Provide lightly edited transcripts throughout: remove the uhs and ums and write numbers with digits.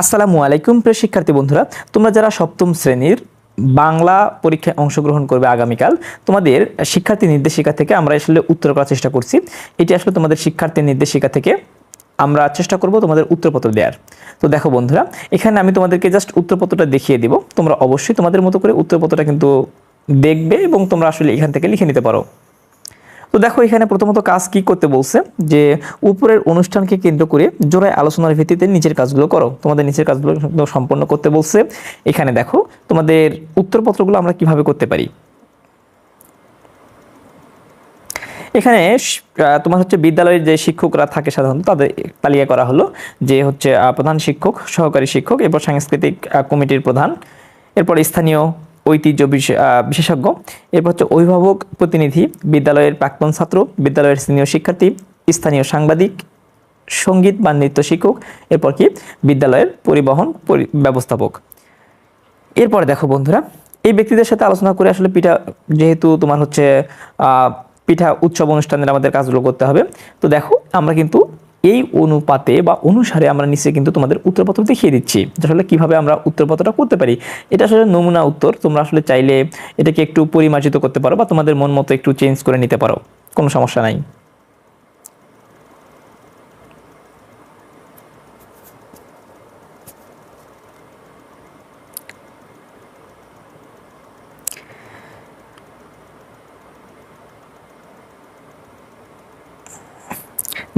আসসালামু আলাইকুম প্রিয় শিক্ষার্থী বন্ধুরা, তোমরা যারা সপ্তম শ্রেণীর বাংলা পরীক্ষায় অংশগ্রহণ করবে আগামীকাল, তোমাদের শিক্ষার্থী নির্দেশিকা থেকে আমরা আসলে উত্তর করার চেষ্টা করছি। এটি আসলে তোমাদের শিক্ষার্থী নির্দেশিকা থেকে আমরা চেষ্টা করব তোমাদের উত্তরপত্র দেওয়ার। তো দেখো বন্ধুরা, এখানে আমি তোমাদেরকে জাস্ট উত্তরপত্রটা দেখিয়ে দিব। তোমরা অবশ্যই তোমাদের মতো করে উত্তরপত্রটা কিন্তু দেখবে এবং তোমরা আসলে এখান থেকে লিখে নিতে পারো। তো দেখো এখানে প্রথমত কাজ কি করতে বলছে, যে উপরের অনুষ্ঠানকে কেন্দ্র করে জোড়ায় আলোচনার ভিত্তিতে নিচের কাজগুলো করো। তোমাদের নিচের কাজগুলো সম্পন্ন করতে বলছে। এখানে দেখো তোমাদের উত্তরপত্রগুলো আমরা কিভাবে করতে পারি। এখানে তোমার হচ্ছে বিদ্যালয়ের যে শিক্ষকরা থাকে সাধারণত তাদের তালিকা করা হলো, যে হচ্ছে প্রধান শিক্ষক, সহকারী শিক্ষক, এরপর সাংস্কৃতিক কমিটির প্রধান, এরপর স্থানীয় ঐতিহ্য বিশেষজ্ঞ, এরপর হচ্ছে অভিভাবক প্রতিনিধি, বিদ্যালয়ের প্রাক্তন ছাত্র, বিদ্যালয়ের সিনিয়র শিক্ষার্থী, স্থানীয় সাংবাদিক, সঙ্গীত বা নৃত্য শিক্ষক, এরপর কি বিদ্যালয়ের পরিবহন ব্যবস্থাপক। এরপর দেখো বন্ধুরা, এই ব্যক্তিদের সাথে আলোচনা করে আসলে পিঠা, যেহেতু তোমার হচ্ছে পিঠা উৎসব অনুষ্ঠানের আমাদের কাজগুলো করতে হবে। তো দেখো আমরা কিন্তু এই অনুপাতে বা অনুসারে আমরা নিচে কিন্তু তোমাদের উত্তরপত্র দেখিয়ে দিচ্ছি, আসলে কিভাবে আমরা উত্তরপত্রটা করতে পারি। এটা আসলে নমুনা উত্তর, তোমরা আসলে চাইলে এটাকে একটু পরিমার্জিত করতে পারো বা তোমাদের মন মতো একটু চেঞ্জ করে নিতে পারো, কোনো সমস্যা নাই।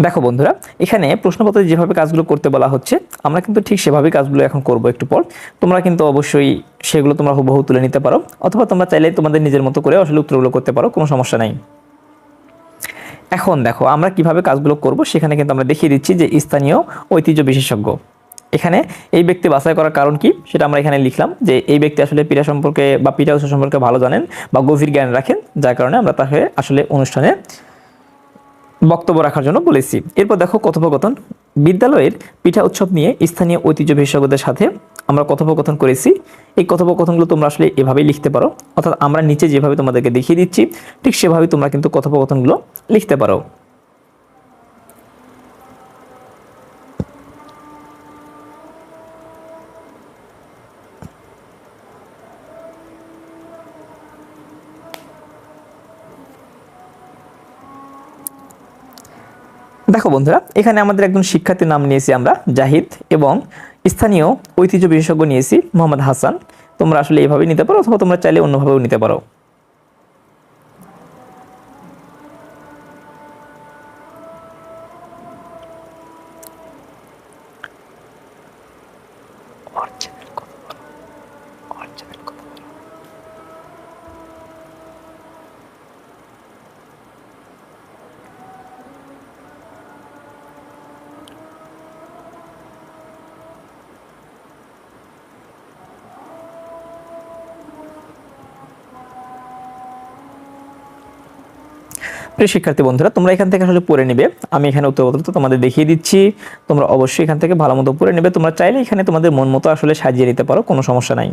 দেখো বন্ধুরা, এখানে প্রশ্নপত্রে যেভাবে কাজগুলো করতে বলা হচ্ছে আমরা কিন্তু ঠিক সেভাবেই কাজগুলো এখন করব একটু পর। তোমরা কিন্তু অবশ্যই সেগুলো তোমরা হুবহু তুলে নিতে পারো, অথবা তোমরা চাইলে তোমাদের নিজের মতো করে আসলে উত্তরগুলো করতে পারো, কোনো সমস্যা নাই। এখন দেখো আমরা কিভাবে কাজগুলো করব, সেখানে কিন্তু আমরা দেখিয়ে দিচ্ছি যে স্থানীয় ঐতিহ্য বিশেষজ্ঞ। এখানে এই ব্যক্তি বাছাই করার কারণ কি সেটা আমরা এখানে লিখলাম, যে এই ব্যক্তি আসলে পিঠা সম্পর্কে বা পিঠা উৎসব সম্পর্কে ভালো জানেন বা গভীর জ্ঞান রাখেন, যার কারণে আমরা তাকে আসলে অনুষ্ঠানে বক্তব্য রাখার জন্য বলেছি। এরপর দেখো কথোপকথন। বিদ্যালয়ের পিঠা উৎসব নিয়ে স্থানীয় ঐতিহ্য বিশেষজ্ঞদের সাথে আমরা কথোপকথন করেছি। এই কথোপকথনগুলো তোমরা আসলে এভাবেই লিখতে পারো, অর্থাৎ আমরা নিচে যেভাবে তোমাদেরকে দেখিয়ে দিচ্ছি ঠিক সেভাবেই তোমরা কিন্তু কথোপকথনগুলো লিখতে পারো। দেখো বন্ধুরা, এখানে আমাদের একজন শিক্ষার্থীর নাম নিয়েছি আমরা জাহিদ, এবং স্থানীয় ঐতিহ্য বিশেষজ্ঞ নিয়েছি মোহাম্মদ হাসান। তোমরা আসলে এইভাবে নিতে পারো, অথবা তোমরা চাইলে অন্যভাবেও নিতে পারো। প্রিয় শিক্ষার্থী বন্ধুরা, তোমরা এখান থেকে আসলে পড়ে নেবে। আমি এখানে উত্তরপত্র তোমাদের দেখিয়ে দিচ্ছি, তোমরা অবশ্যই এখান থেকে ভালো মতো পড়ে নেবে। তোমরা চাইলে এখানে তোমাদের মন মতো আসলে সাজিয়ে নিতে পারো, কোনো সমস্যা নাই।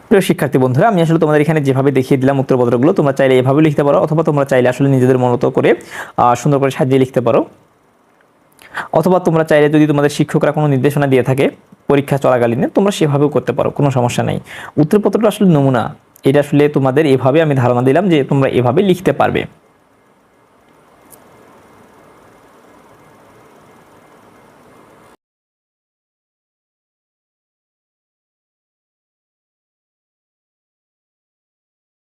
প্রিয় শিক্ষার্থী বন্ধুরা, আমি আসলে তোমাদের এখানে যেভাবে দেখিয়ে দিলাম উত্তরপত্রগুলো, তোমরা চাইলে এভাবে লিখতে পারো, অথবা তোমরা চাইলে আসলে নিজেদের মতো করে সুন্দর করে সাজিয়ে লিখতে পারো। অথবা তোমরা চাইলে যদি তোমাদের শিক্ষকরা কোনো নির্দেশনা দিয়ে থাকে পরীক্ষা চলাকালীন, তোমরা সেভাবেও করতে পারো, কোনো সমস্যা নাই। উত্তরপত্রটা আসলে নমুনা, এটা আসলে তোমাদের এভাবে আমি ধারণা দিলাম যে তোমরা এভাবে লিখতে পারবে।